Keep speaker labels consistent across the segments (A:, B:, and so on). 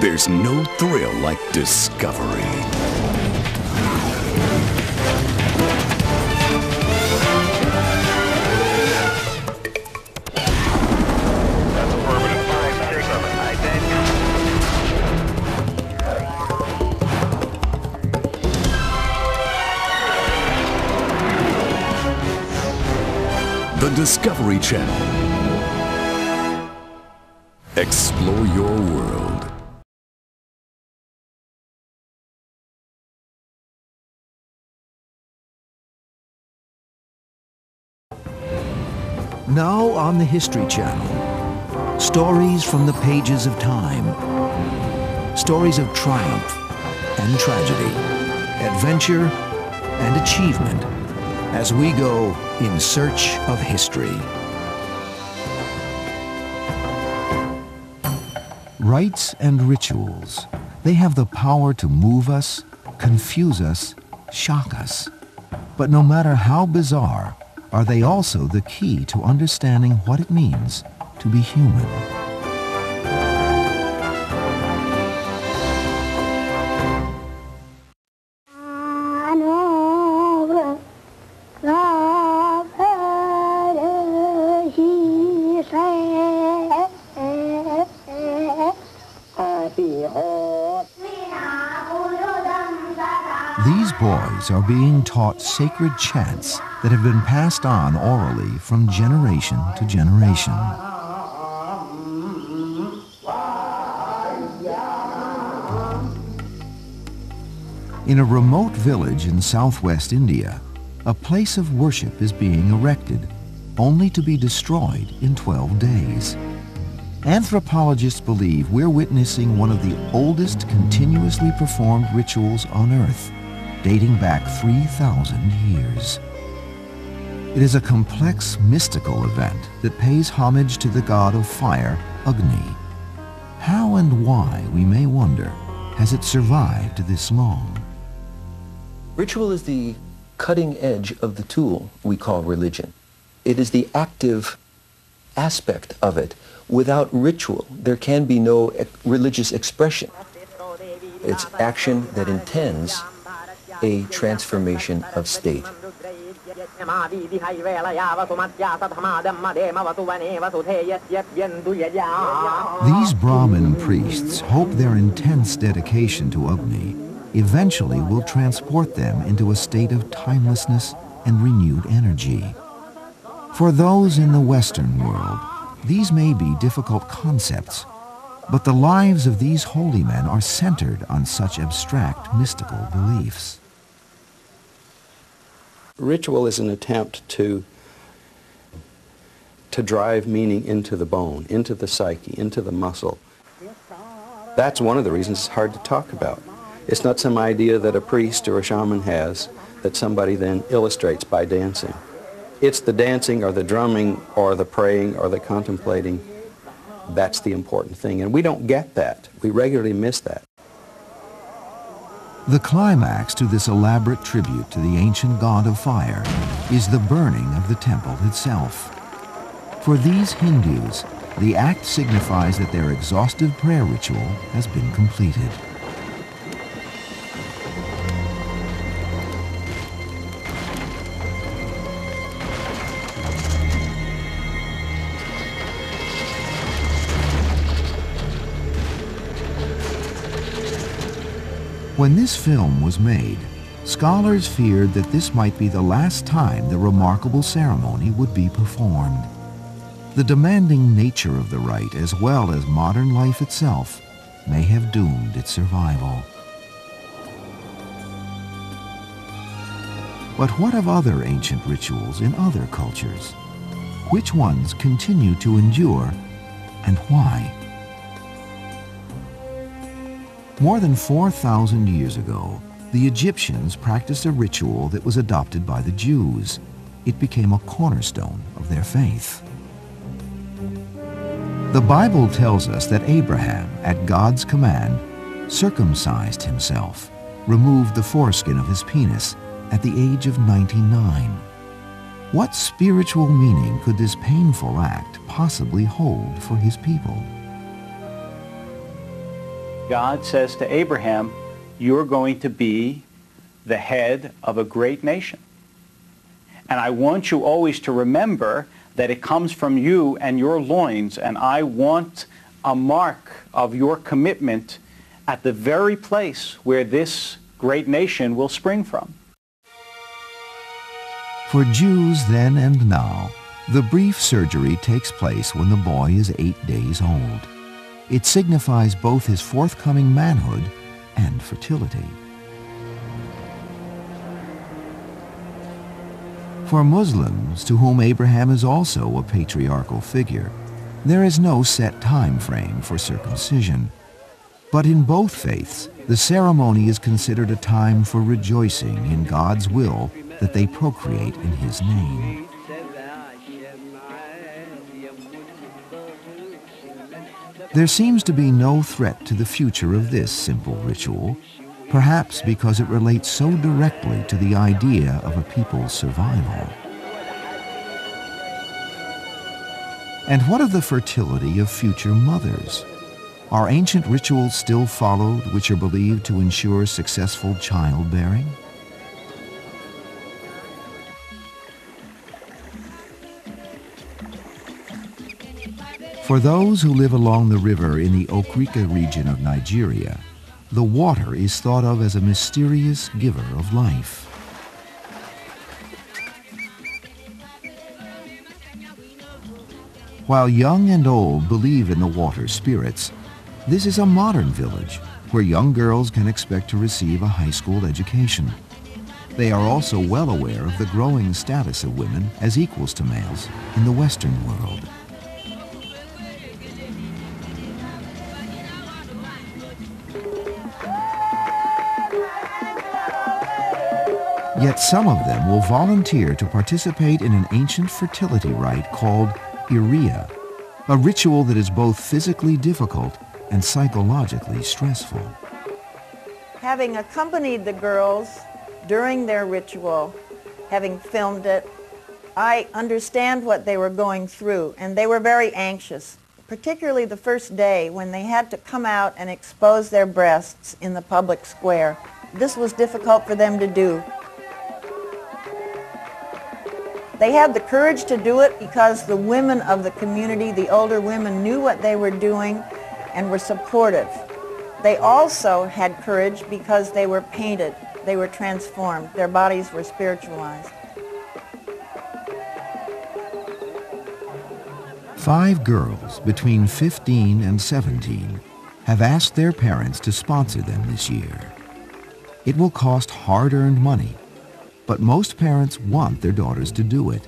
A: There's no thrill like discovery. The Discovery Channel. Explore your world.
B: Now on the History Channel, stories from the pages of time. Stories of triumph and tragedy, adventure and achievement, as we go in search of history. Rites and rituals, they have the power to move us, confuse us, shock us. But no matter how bizarre, are they also the key to understanding what it means to be human? These boys are being taught sacred chants that have been passed on orally from generation to generation. In a remote village in southwest India, a place of worship is being erected, only to be destroyed in 12 days. Anthropologists believe we're witnessing one of the oldest continuously performed rituals on Earth, dating back 3,000 years. It is a complex, mystical event that pays homage to the god of fire, Agni. How and why, we may wonder, has it survived this long?
C: Ritual is the cutting edge of the tool we call religion. It is the active aspect of it. Without ritual, there can be no religious expression. It's action that intends a transformation of state.
B: These Brahmin priests hope their intense dedication to Agni eventually will transport them into a state of timelessness and renewed energy. For those in the Western world, these may be difficult concepts, but the lives of these holy men are centered on such abstract mystical beliefs.
D: Ritual is an attempt to drive meaning into the bone, into the psyche, into the muscle. That's one of the reasons it's hard to talk about. It's not some idea that a priest or a shaman has that somebody then illustrates by dancing. It's the dancing or the drumming or the praying or the contemplating. That's the important thing. And we don't get that. We regularly miss that.
B: The climax to this elaborate tribute to the ancient god of fire is the burning of the temple itself. For these Hindus, the act signifies that their exhaustive prayer ritual has been completed. When this film was made, scholars feared that this might be the last time the remarkable ceremony would be performed. The demanding nature of the rite, as well as modern life itself, may have doomed its survival. But what of other ancient rituals in other cultures? Which ones continue to endure, and why? More than 4,000 years ago, the Egyptians practiced a ritual that was adopted by the Jews. It became a cornerstone of their faith. The Bible tells us that Abraham, at God's command, circumcised himself, removed the foreskin of his penis at the age of 99. What spiritual meaning could this painful act possibly hold for his people?
E: God says to Abraham, you're going to be the head of a great nation. And I want you always to remember that it comes from you and your loins, and I want a mark of your commitment at the very place where this great nation will spring from.
B: For Jews then and now, the brief surgery takes place when the boy is 8 days old. It signifies both his forthcoming manhood and fertility. For Muslims, to whom Abraham is also a patriarchal figure, there is no set time frame for circumcision. But in both faiths, the ceremony is considered a time for rejoicing in God's will that they procreate in His name. There seems to be no threat to the future of this simple ritual, perhaps because it relates so directly to the idea of a people's survival. And what of the fertility of future mothers? Are ancient rituals still followed which are believed to ensure successful childbearing? For those who live along the river in the Okrika region of Nigeria, the water is thought of as a mysterious giver of life. While young and old believe in the water spirits, this is a modern village where young girls can expect to receive a high school education. They are also well aware of the growing status of women as equals to males in the Western world. Yet some of them will volunteer to participate in an ancient fertility rite called Iria, a ritual that is both physically difficult and psychologically stressful.
F: Having accompanied the girls during their ritual, having filmed it, I understand what they were going through, and they were very anxious, particularly the first day when they had to come out and expose their breasts in the public square. This was difficult for them to do. They had the courage to do it because the women of the community, the older women, knew what they were doing and were supportive. They also had courage because they were painted, they were transformed, their bodies were spiritualized.
B: 5 girls between 15 and 17 have asked their parents to sponsor them this year. It will cost hard-earned money, but most parents want their daughters to do it.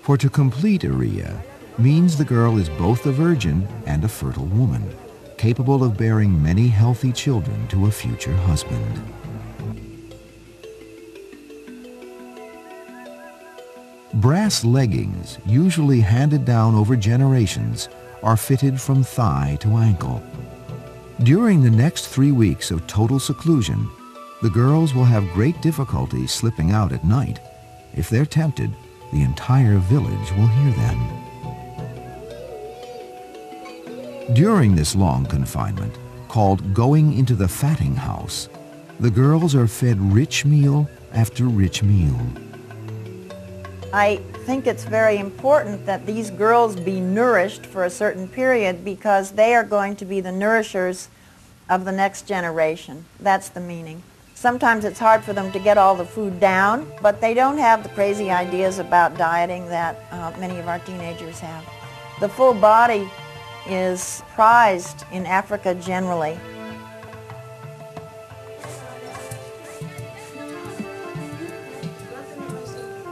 B: For to complete Iria means the girl is both a virgin and a fertile woman, capable of bearing many healthy children to a future husband. Brass leggings, usually handed down over generations, are fitted from thigh to ankle. During the next 3 weeks of total seclusion, the girls will have great difficulty slipping out at night. If they're tempted, the entire village will hear them. During this long confinement, called going into the fatting house, the girls are fed rich meal after rich meal.
F: I think it's very important that these girls be nourished for a certain period because they are going to be the nourishers of the next generation. That's the meaning. Sometimes it's hard for them to get all the food down, but they don't have the crazy ideas about dieting that many of our teenagers have. The full body is prized in Africa generally.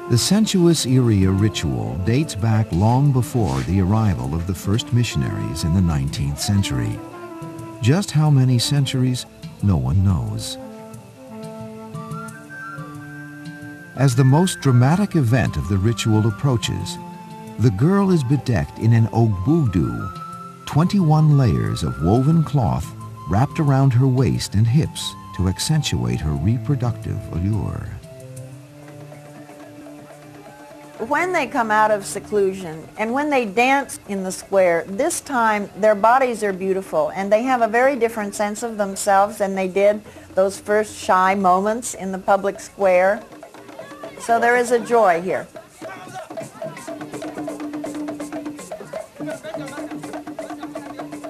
B: The sensuous Iria ritual dates back long before the arrival of the first missionaries in the 19th century. Just how many centuries, no one knows. As the most dramatic event of the ritual approaches, the girl is bedecked in an ogbudu, 21 layers of woven cloth wrapped around her waist and hips to accentuate her reproductive allure.
F: when they come out of seclusion and when they dance in the square, this time their bodies are beautiful and they have a very different sense of themselves than they did those first shy moments in the public square. So there is a joy here.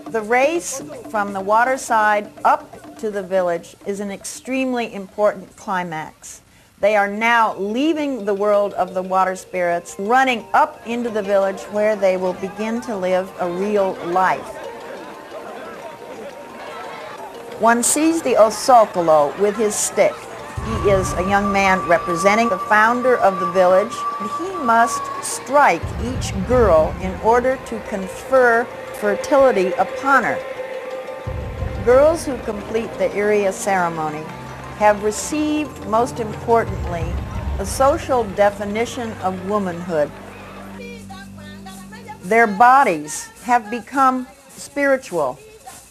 F: The race from the waterside up to the village is an extremely important climax. They are now leaving the world of the water spirits, running up into the village where they will begin to live a real life. One sees the Osokolo with his stick. He is a young man representing the founder of the village. He must strike each girl in order to confer fertility upon her. Girls who complete the Iriya ceremony have received, most importantly, a social definition of womanhood. Their bodies have become spiritual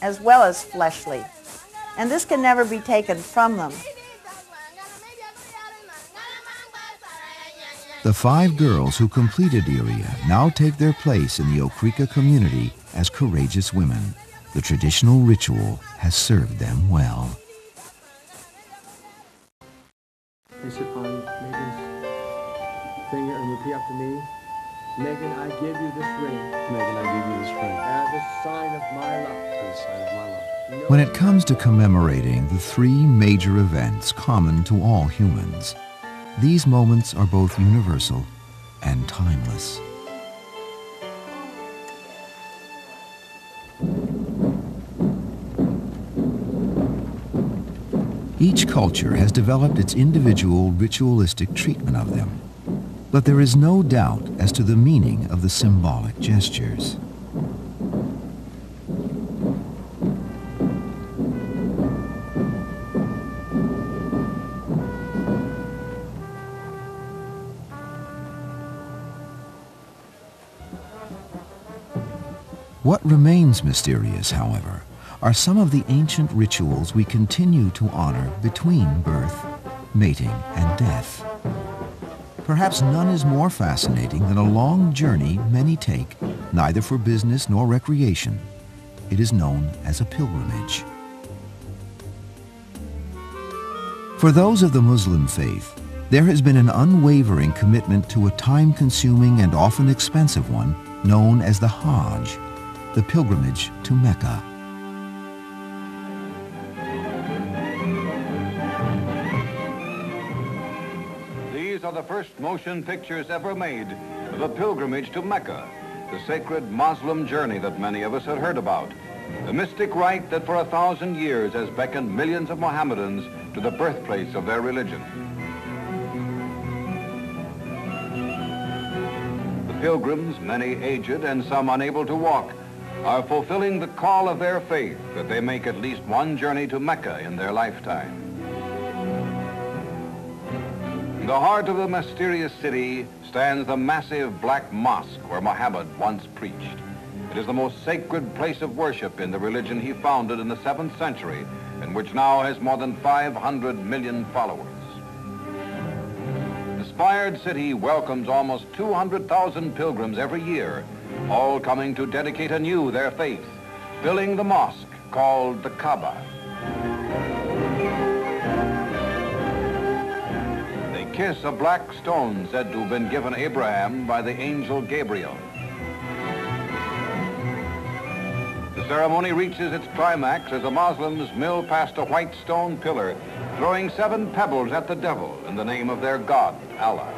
F: as well as fleshly, and this can never be taken from them.
B: The 5 girls who completed Iriya now take their place in the Okrika community as courageous women. The traditional ritual has served them well.
G: Place it on Megan's finger and repeat after me. Megan, I give you this ring. Megan, I give you this ring. As a sign of my love. As a sign of my love.
B: When it comes to commemorating the 3 major events common to all humans, these moments are both universal and timeless. Each culture has developed its individual ritualistic treatment of them, but there is no doubt as to the meaning of the symbolic gestures. What remains mysterious, however, are some of the ancient rituals we continue to honor between birth, mating, and death. Perhaps none is more fascinating than a long journey many take, neither for business nor recreation. It is known as a pilgrimage. For those of the Muslim faith, there has been an unwavering commitment to a time-consuming and often expensive one known as the Hajj, the pilgrimage to Mecca.
H: These are the first motion pictures ever made of a pilgrimage to Mecca, the sacred Muslim journey that many of us had heard about, the mystic rite that for 1,000 years has beckoned millions of Mohammedans to the birthplace of their religion. The pilgrims, many aged and some unable to walk, are fulfilling the call of their faith that they make at least one journey to Mecca in their lifetime. In the heart of the mysterious city stands the massive black mosque where Muhammad once preached. It is the most sacred place of worship in the religion he founded in the 7th century, and which now has more than 500 million followers. The inspired city welcomes almost 200,000 pilgrims every year, all coming to dedicate anew their faith, filling the mosque called the Kaaba. They kiss a black stone said to have been given Abraham by the angel Gabriel. The ceremony reaches its climax as the Muslims mill past a white stone pillar, throwing 7 pebbles at the devil in the name of their God, Allah.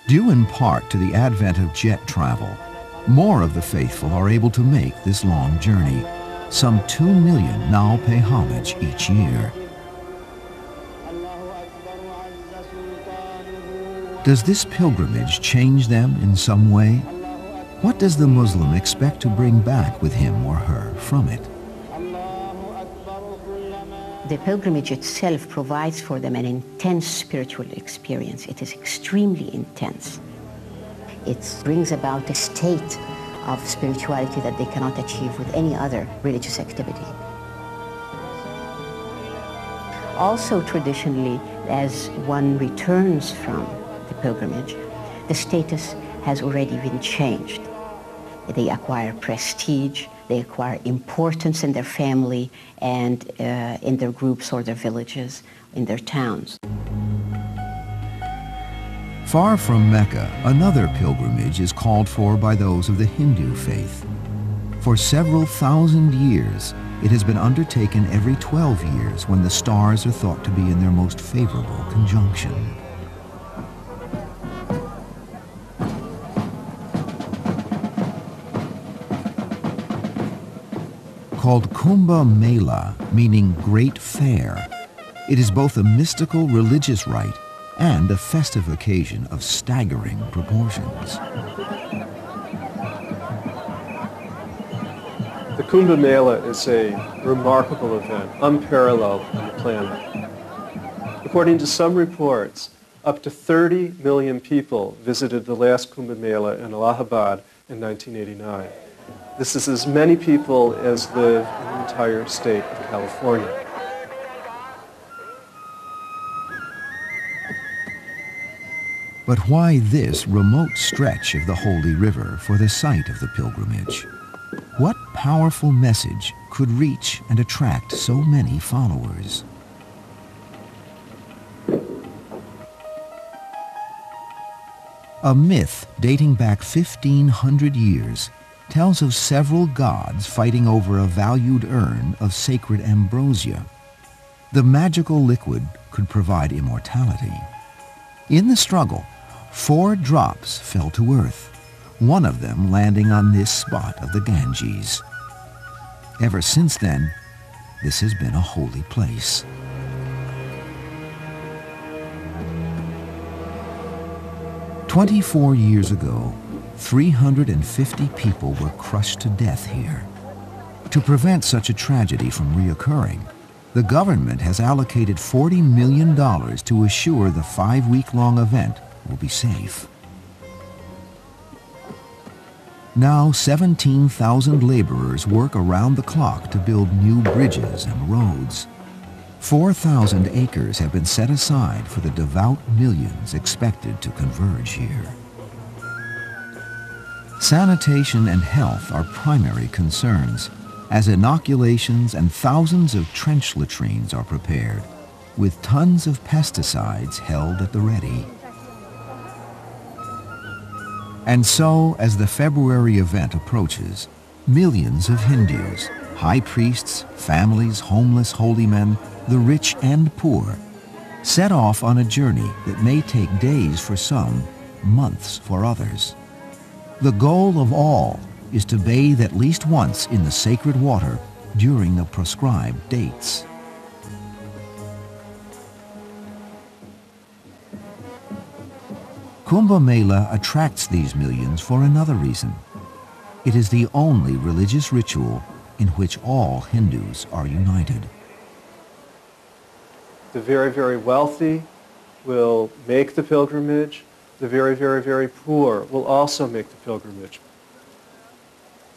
B: Due in part to the advent of jet travel, more of the faithful are able to make this long journey. Some 2 million now pay homage each year. Does this pilgrimage change them in some way? What does the Muslim expect to bring back with him or her from it?
I: The pilgrimage itself provides for them an intense spiritual experience. It is extremely intense. It brings about a state of spirituality that they cannot achieve with any other religious activity. Also, traditionally, as one returns from the pilgrimage, the status has already been changed. They acquire prestige, they acquire importance in their family and in their groups or their villages, in their towns.
B: Far from Mecca, another pilgrimage is called for by those of the Hindu faith. For several thousand years, it has been undertaken every 12 years when the stars are thought to be in their most favorable conjunction. Called Kumbh Mela, meaning Great Fair, it is both a mystical religious rite and a festive occasion of staggering proportions.
G: The Kumbh Mela is a remarkable event, unparalleled on the planet. According to some reports, up to 30 million people visited the last Kumbh Mela in Allahabad in 1989. This is as many people as live in the entire state of California.
B: But why this remote stretch of the Holy River for the site of the pilgrimage? What powerful message could reach and attract so many followers? A myth dating back 1,500 years tells of several gods fighting over a valued urn of sacred ambrosia. The magical liquid could provide immortality. In the struggle, 4 drops fell to earth, one of them landing on this spot of the Ganges. Ever since then, this has been a holy place. "24 years ago, 350 people were crushed to death here. To prevent such a tragedy from reoccurring, the government has allocated $40 million to assure the 5-week-long event will be safe. Now 17,000 laborers work around the clock to build new bridges and roads. 4,000 acres have been set aside for the devout millions expected to converge here. Sanitation and health are primary concerns, as inoculations and thousands of trench latrines are prepared, with tons of pesticides held at the ready. And so, as the February event approaches, millions of Hindus, high priests, families, homeless holy men, the rich and poor, set off on a journey that may take days for some, months for others. The goal of all is to bathe at least once in the sacred water during the prescribed dates. Kumbh Mela attracts these millions for another reason. It is the only religious ritual in which all Hindus are united.
G: The very, very wealthy will make the pilgrimage. The very, very, very poor will also make the pilgrimage.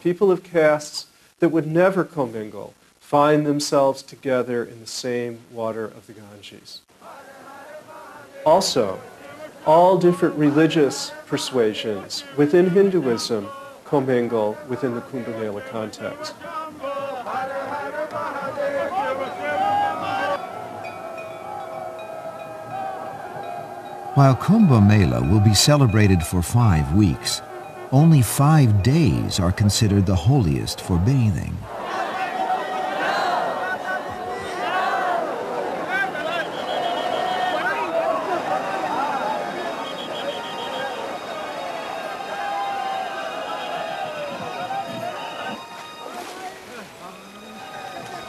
G: People of castes that would never commingle find themselves together in the same water of the Ganges. Also, all different religious persuasions within Hinduism commingle within the Kumbh Mela context.
B: While Kumbh Mela will be celebrated for 5 weeks, only 5 days are considered the holiest for bathing.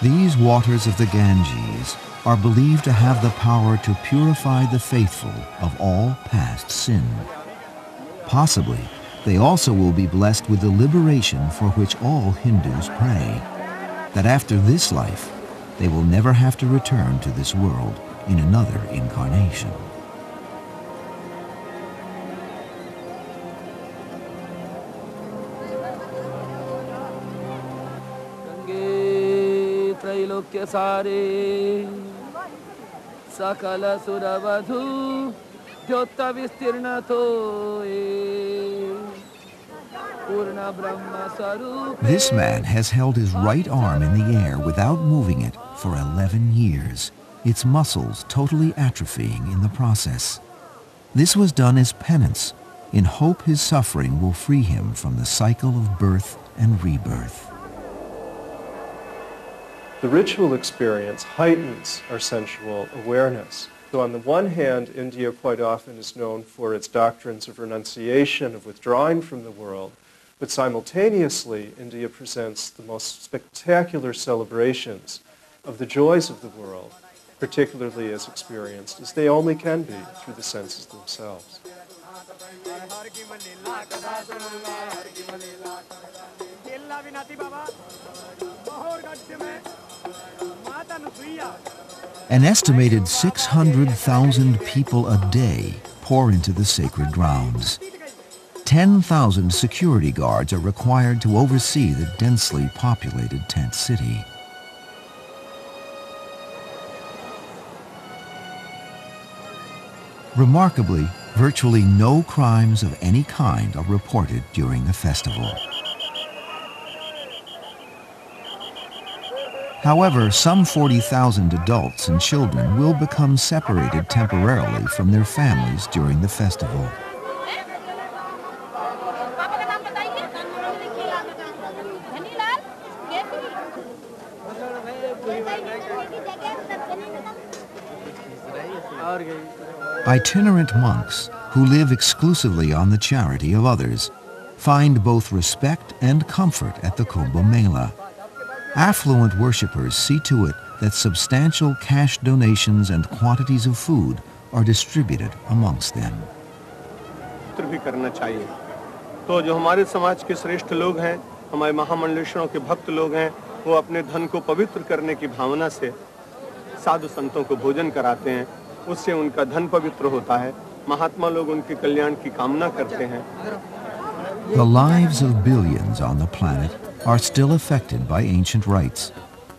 B: These waters of the Ganges are believed to have the power to purify the faithful of all past sin. Possibly, they also will be blessed with the liberation for which all Hindus pray, that after this life, they will never have to return to this world in another incarnation.
G: Sakala Suravadhu Jyota Vistirna Thoe Purna Brahma Sarupe.
B: This man has held his right arm in the air without moving it for 11 years, its muscles totally atrophying in the process. This was done as penance, in hope his suffering will free him from the cycle of birth and rebirth.
J: The ritual experience heightens our sensual awareness. So on the one hand, India quite often is known for its doctrines of renunciation, of withdrawing from the world, but simultaneously, India presents the most spectacular celebrations of the joys of the world, particularly as experienced as they only can be through the senses themselves.
B: An estimated 600,000 people a day pour into the sacred grounds. 10,000 security guards are required to oversee the densely populated tent city. Remarkably, virtually no crimes of any kind are reported during the festival. However, some 40,000 adults and children will become separated temporarily from their families during the festival. Itinerant monks, who live exclusively on the charity of others, find both respect and comfort at the Kumbh Mela. Affluent worshippers see to it that substantial cash donations and quantities of food are distributed amongst them.
J: भी करना चाहिए। तो जो हमारे समाज के श्रेष्ठ लोग हैं, हमारे महामंडलेश्वरों के भक्त लोग हैं, वो अपने धन को पवित्र करने की भावना से साधु संतों को भोजन कराते हैं, उससे उनका धन पवित्र होता है, महात्मा लोग उनके कल्याण की कामना करते हैं।
B: The lives of billions on the planet are still affected by ancient rites,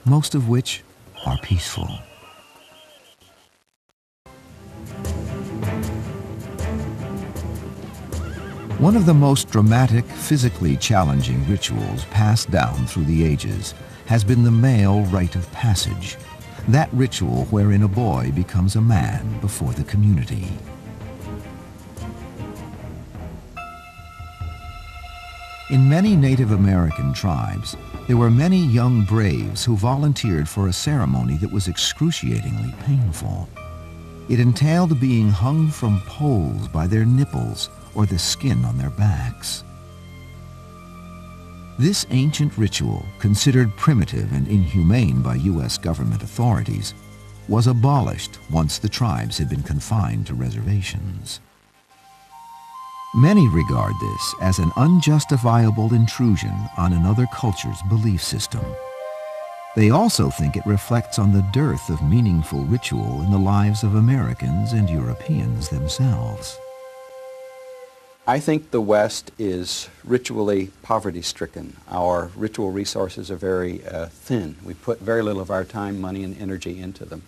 B: most of which are peaceful. One of the most dramatic, physically challenging rituals passed down through the ages has been the male rite of passage, that ritual wherein a boy becomes a man before the community. In many Native American tribes, there were many young braves who volunteered for a ceremony that was excruciatingly painful. It entailed being hung from poles by their nipples or the skin on their backs. This ancient ritual, considered primitive and inhumane by U.S. government authorities, was abolished once the tribes had been confined to reservations. Many regard this as an unjustifiable intrusion on another culture's belief system. They also think it reflects on the dearth of meaningful ritual in the lives of Americans and Europeans themselves.
D: I think the West is ritually poverty-stricken. Our ritual resources are very thin. We put very little of our time, money, and energy into them.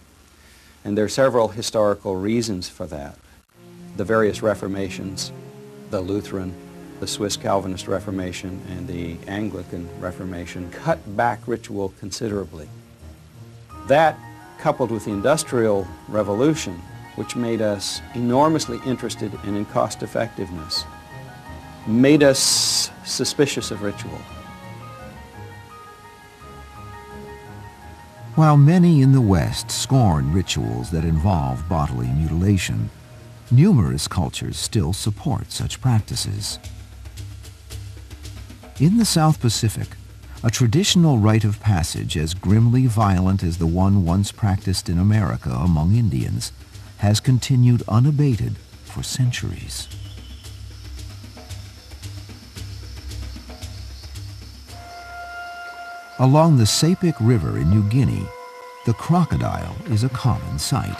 D: And there are several historical reasons for that. The various Reformations, the Lutheran, the Swiss Calvinist Reformation, and the Anglican Reformation cut back ritual considerably. That, coupled with the Industrial Revolution, which made us enormously interested in cost effectiveness, made us suspicious of ritual.
B: While many in the West scorn rituals that involve bodily mutilation, numerous cultures still support such practices. In the South Pacific, a traditional rite of passage as grimly violent as the one once practiced in America among Indians has continued unabated for centuries. Along the Sepik River in New Guinea, the crocodile is a common sight.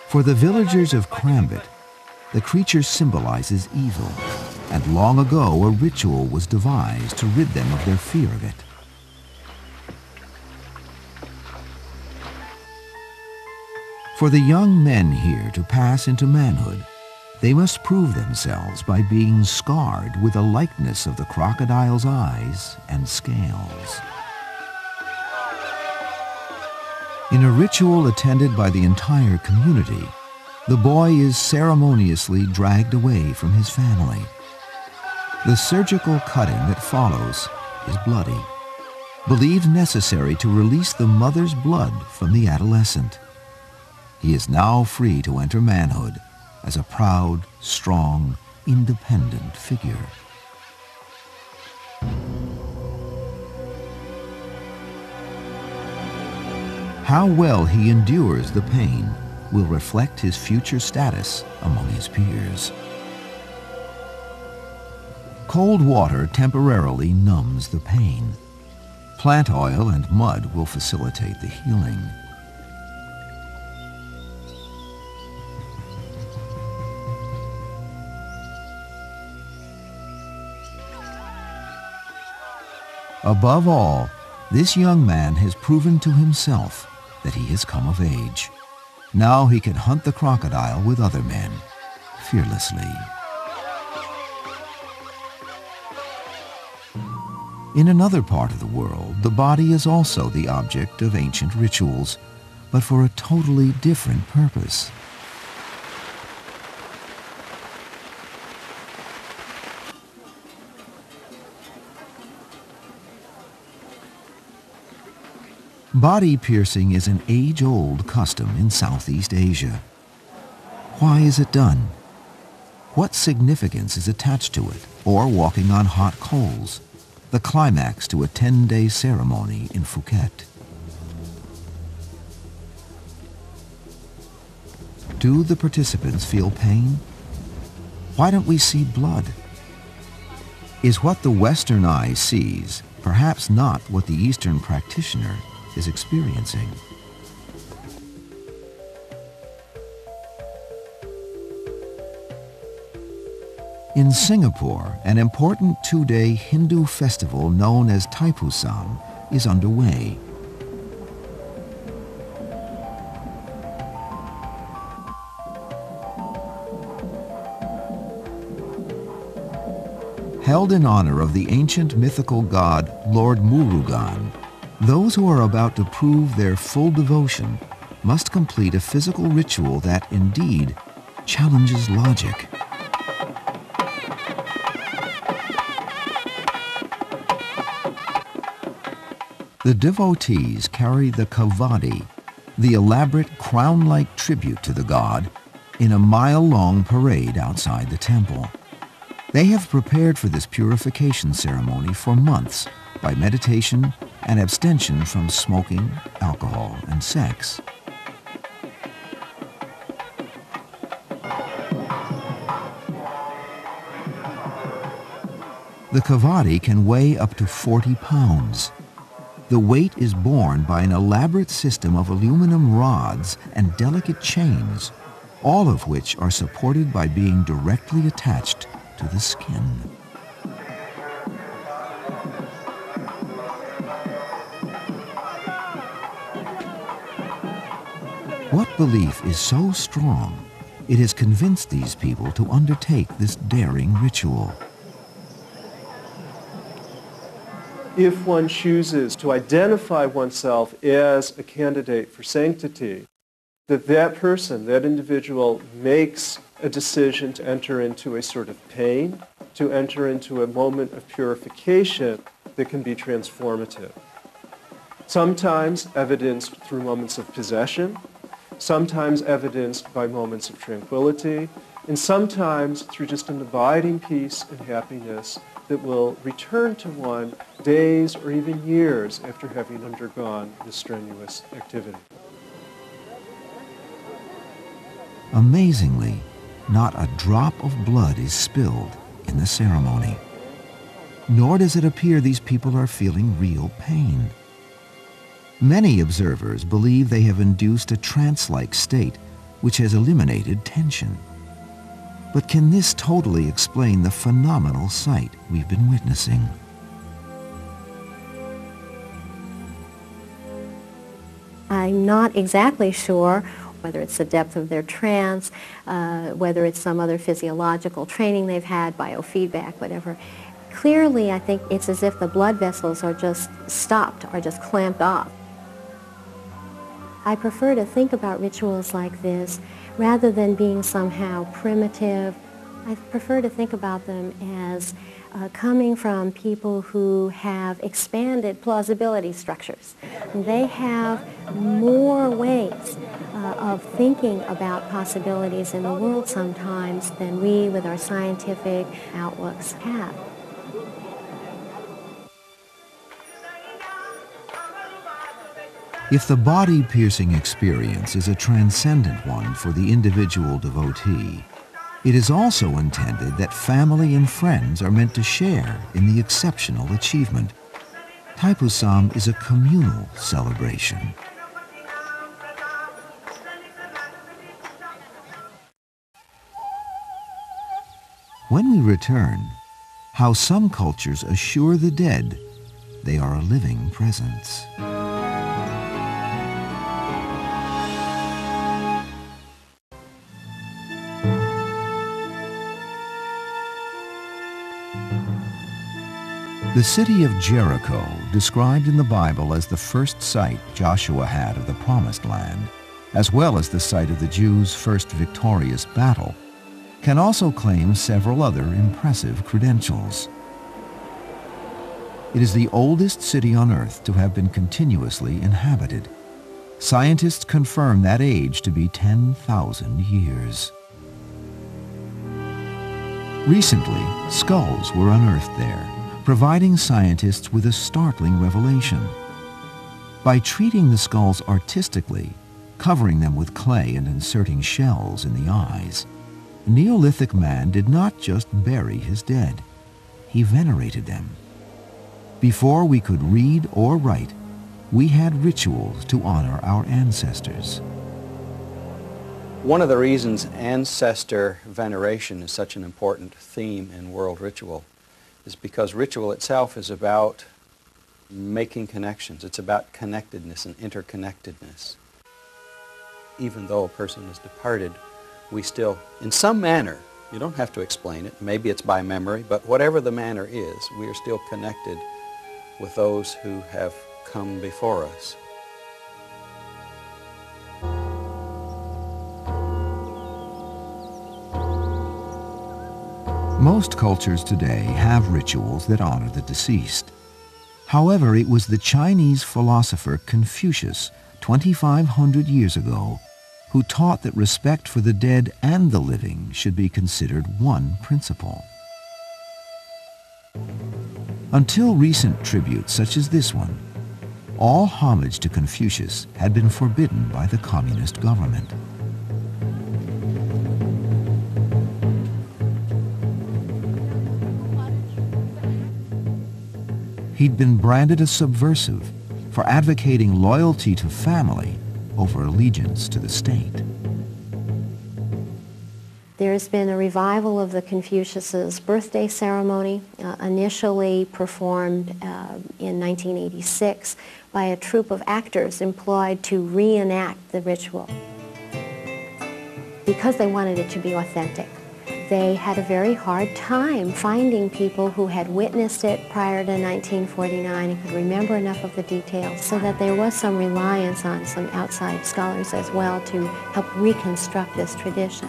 B: For the villagers of Crambit, the creature symbolizes evil, and long ago a ritual was devised to rid them of their fear of it. For the young men here to pass into manhood, they must prove themselves by being scarred with a likeness of the crocodile's eyes and scales. In a ritual attended by the entire community, the boy is ceremoniously dragged away from his family. The surgical cutting that follows is bloody, believed necessary to release the mother's blood from the adolescent. He is now free to enter manhood as a proud, strong, independent figure. How well he endures the pain will reflect his future status among his peers. Cold water temporarily numbs the pain. Plant oil and mud will facilitate the healing. Above all, this young man has proven to himself that he has come of age. Now he can hunt the crocodile with other men, fearlessly. In another part of the world, the body is also the object of ancient rituals, but for a totally different purpose. Body piercing is an age-old custom in Southeast Asia. Why is it done? What significance is attached to it, or walking on hot coals, the climax to a 10-day ceremony in Phuket? Do the participants feel pain? Why don't we see blood? Is what the Western eye sees perhaps not what the Eastern practitioner is experiencing? In Singapore, an important 2-day Hindu festival known as Thaipusam is underway. Held in honor of the ancient mythical god Lord Murugan, those who are about to prove their full devotion must complete a physical ritual that indeed challenges logic. The devotees carry the kavadi, the elaborate crown-like tribute to the god, in a mile-long parade outside the temple. They have prepared for this purification ceremony for months by meditation and abstention from smoking, alcohol, and sex. The kavadi can weigh up to 40 pounds. The weight is borne by an elaborate system of aluminum rods and delicate chains, all of which are supported by being directly attached to the skin. What belief is so strong, it has convinced these people to undertake this daring ritual?
J: If one chooses to identify oneself as a candidate for sanctity, that person, that individual, makes a decision to enter into a sort of pain, to enter into a moment of purification that can be transformative. Sometimes evidenced through moments of possession, sometimes evidenced by moments of tranquility, and sometimes through just an abiding peace and happiness that will return to one days or even years after having undergone this strenuous activity.
B: Amazingly, not a drop of blood is spilled in the ceremony. Nor does it appear these people are feeling real pain. Many observers believe they have induced a trance-like state which has eliminated tension. But can this totally explain the phenomenal sight we've been witnessing?
K: I'm not exactly sure whether it's the depth of their trance, whether it's some other physiological training they've had, biofeedback, whatever. Clearly, I think it's as if the blood vessels are just stopped or just clamped off. I prefer to think about rituals like this rather than being somehow primitive. I prefer to think about them as coming from people who have expanded plausibility structures. They have more ways of thinking about possibilities in the world sometimes than we with our scientific outlooks have.
B: If the body-piercing experience is a transcendent one for the individual devotee, it is also intended that family and friends are meant to share in the exceptional achievement. Thaipusam is a communal celebration. When we return, how some cultures assure the dead they are a living presence. The city of Jericho, described in the Bible as the first site Joshua had of the Promised Land, as well as the site of the Jews' first victorious battle, can also claim several other impressive credentials. It is the oldest city on Earth to have been continuously inhabited. Scientists confirm that age to be 10,000 years. Recently, skulls were unearthed there, providing scientists with a startling revelation. By treating the skulls artistically, covering them with clay and inserting shells in the eyes, Neolithic man did not just bury his dead, he venerated them. Before we could read or write, we had rituals to honor our ancestors.
D: One of the reasons ancestor veneration is such an important theme in world ritual is because ritual itself is about making connections. It's about connectedness and interconnectedness. Even though a person is departed, we still, in some manner, you don't have to explain it, maybe it's by memory, but whatever the manner is, we are still connected with those who have come before us.
B: Most cultures today have rituals that honor the deceased. However, it was the Chinese philosopher Confucius, 2,500 years ago, who taught that respect for the dead and the living should be considered one principle. Until recent tributes such as this one, all homage to Confucius had been forbidden by the communist government. He'd been branded a subversive for advocating loyalty to family over allegiance to the state.
K: There's been a revival of the Confucius' birthday ceremony, initially performed in 1986 by a troupe of actors employed to reenact the ritual because they wanted it to be authentic. They had a very hard time finding people who had witnessed it prior to 1949 and could remember enough of the details, so that there was some reliance on some outside scholars as well to help reconstruct this tradition.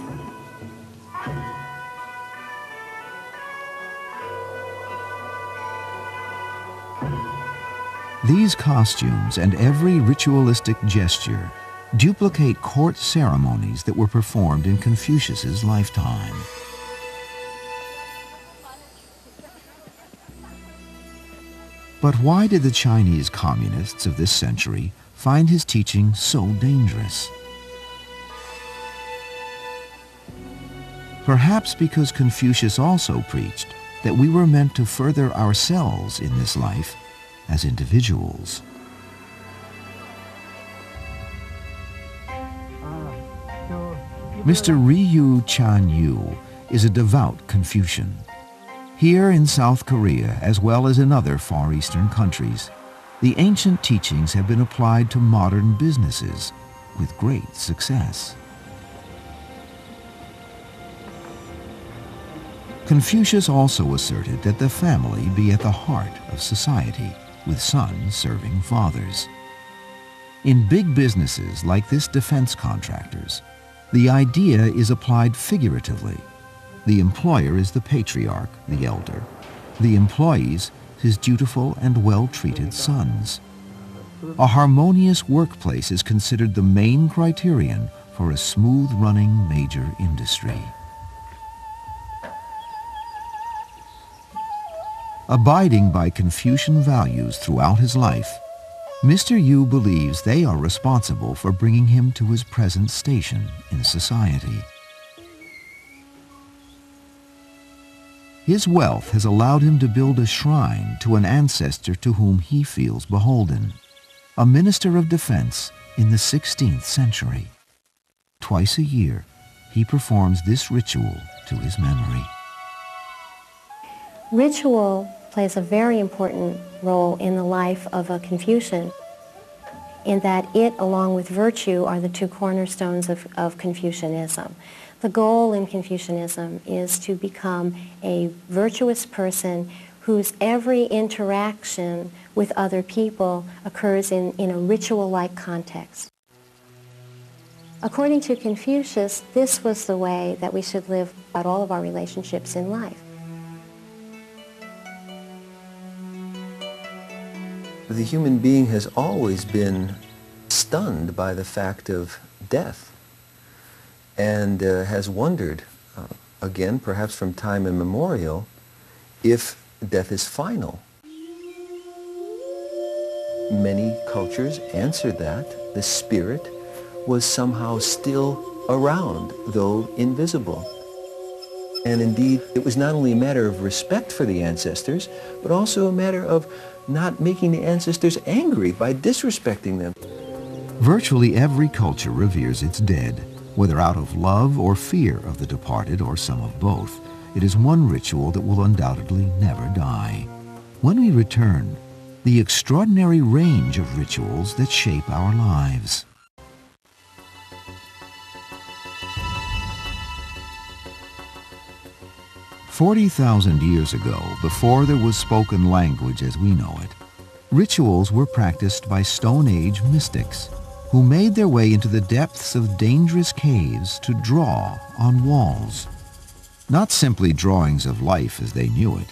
B: These costumes and every ritualistic gesture duplicate court ceremonies that were performed in Confucius's lifetime. But why did the Chinese communists of this century find his teaching so dangerous? Perhaps because Confucius also preached that we were meant to further ourselves in this life as individuals. Mr. Ryu Chan-yu is a devout Confucian. Here in South Korea, as well as in other Far Eastern countries, the ancient teachings have been applied to modern businesses, with great success. Confucius also asserted that the family be at the heart of society, with sons serving fathers. In big businesses like this defense contractors, the idea is applied figuratively. The employer is the patriarch, the elder. The employees, his dutiful and well-treated sons. A harmonious workplace is considered the main criterion for a smooth-running major industry. Abiding by Confucian values throughout his life, Mr. Yu believes they are responsible for bringing him to his present station in society. His wealth has allowed him to build a shrine to an ancestor to whom he feels beholden, a minister of defense in the 16th century. Twice a year, he performs this ritual to his memory.
K: Ritual plays a very important role in the life of a Confucian, in that it, along with virtue, are the two cornerstones of Confucianism. The goal in Confucianism is to become a virtuous person whose every interaction with other people occurs in a ritual-like context. According to Confucius, this was the way that we should live out all of our relationships in life.
C: The human being has always been stunned by the fact of death and has wondered, again, perhaps from time immemorial, if death is final. Many cultures answered that the spirit was somehow still around, though invisible. And indeed, it was not only a matter of respect for the ancestors, but also a matter of not making the ancestors angry by disrespecting them.
B: Virtually every culture reveres its dead, whether out of love or fear of the departed or some of both. It is one ritual that will undoubtedly never die. When we return, the extraordinary range of rituals that shape our lives. "40,000 years ago, before there was spoken language as we know it, rituals were practiced by Stone Age mystics who made their way into the depths of dangerous caves to draw on walls. Not simply drawings of life as they knew it,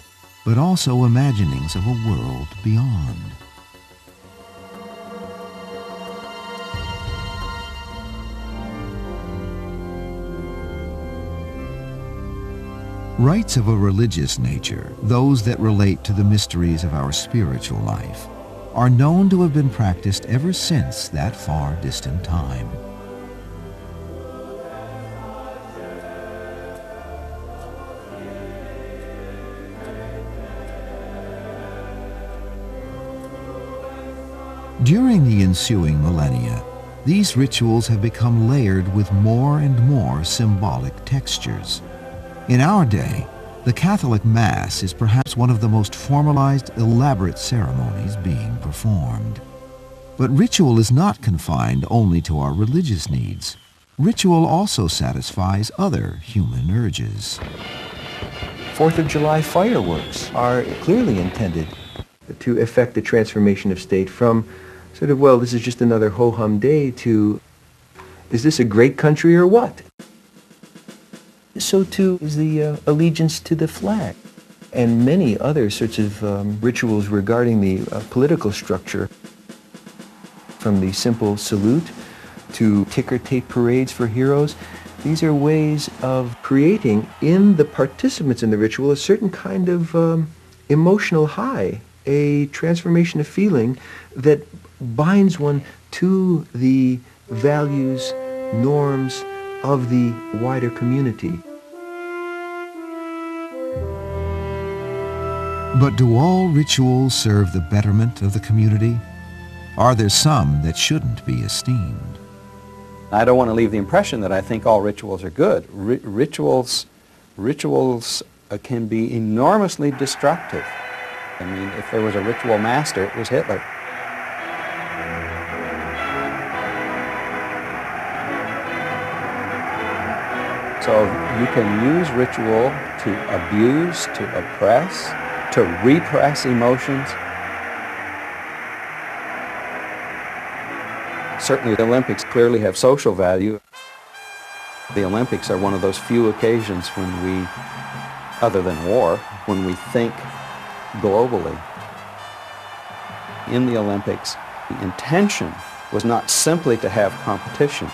B: but also imaginings of a world beyond. Rites of a religious nature, those that relate to the mysteries of our spiritual life, are known to have been practiced ever since that far distant time. During the ensuing millennia, these rituals have become layered with more and more symbolic textures. In our day, the Catholic Mass is perhaps one of the most formalized, elaborate ceremonies being performed. But ritual is not confined only to our religious needs. Ritual also satisfies other human urges.
C: 4th of July fireworks are clearly intended to effect the transformation of state from sort of, well, this is just another ho-hum day, to, is this a great country or what? So too is the allegiance to the flag, and many other sorts of rituals regarding the political structure, from the simple salute to ticker tape parades for heroes. These are ways of creating in the participants in the ritual a certain kind of emotional high, a transformation of feeling that binds one to the values, norms of the wider community.
B: But do all rituals serve the betterment of the community? Are there some that shouldn't be esteemed?
D: I don't want to leave the impression that I think all rituals are good. Rituals can be enormously destructive. I mean, if there was a ritual master, it was Hitler. So you can use ritual to abuse, to oppress, to repress emotions. Certainly the Olympics clearly have social value. The Olympics are one of those few occasions when we, other than war, when we think globally. In the Olympics, the intention was not simply to have competition,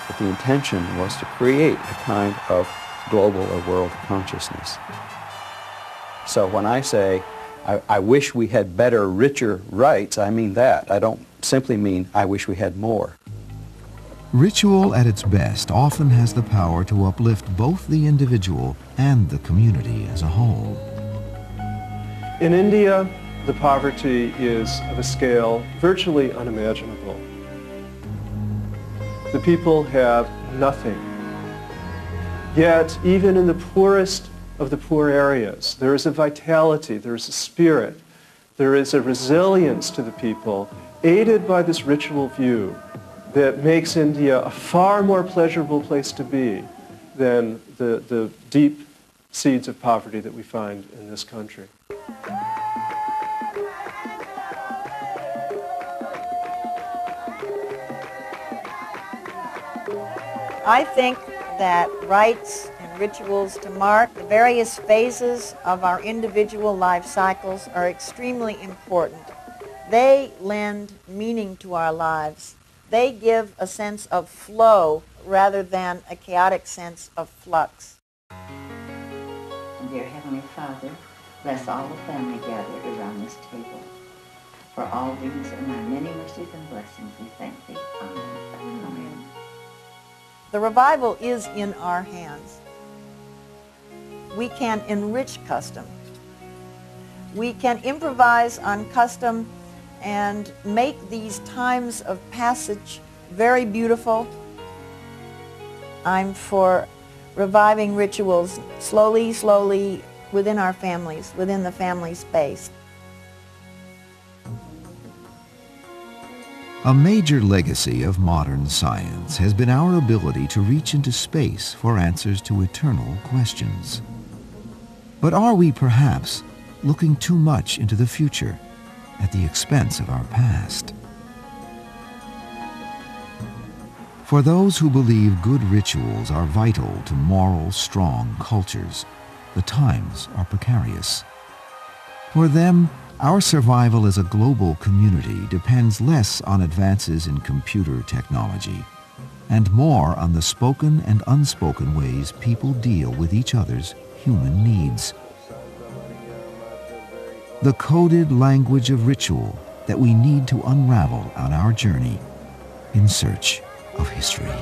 D: but the intention was to create a kind of global or world consciousness. So when I say, I wish we had better, richer rites, I mean that. I don't simply mean I wish we had more.
B: Ritual at its best often has the power to uplift both the individual and the community as a whole.
J: In India, the poverty is of a scale virtually unimaginable. The people have nothing. Yet, even in the poorest of the poor areas, there is a vitality, there is a spirit, there is a resilience to the people, aided by this ritual view, that makes India a far more pleasurable place to be than the deep seeds of poverty that we find in this country.
F: I think that rites and rituals to mark the various phases of our individual life cycles are extremely important. They lend meaning to our lives. They give a sense of flow rather than a chaotic sense of flux.
L: Dear Heavenly Father, bless all the family gathered around this table. For all these and thy many mercies and blessings, we thank thee. Amen. Amen.
F: The revival is in our hands. We can enrich custom. We can improvise on custom and make these times of passage very beautiful. I'm for reviving rituals slowly, slowly within our families, within the family space.
B: A major legacy of modern science has been our ability to reach into space for answers to eternal questions. But are we perhaps looking too much into the future at the expense of our past? For those who believe good rituals are vital to moral, strong cultures, the times are precarious. For them, our survival as a global community depends less on advances in computer technology and more on the spoken and unspoken ways people deal with each other's human needs. The coded language of ritual that we need to unravel on our journey in search of history.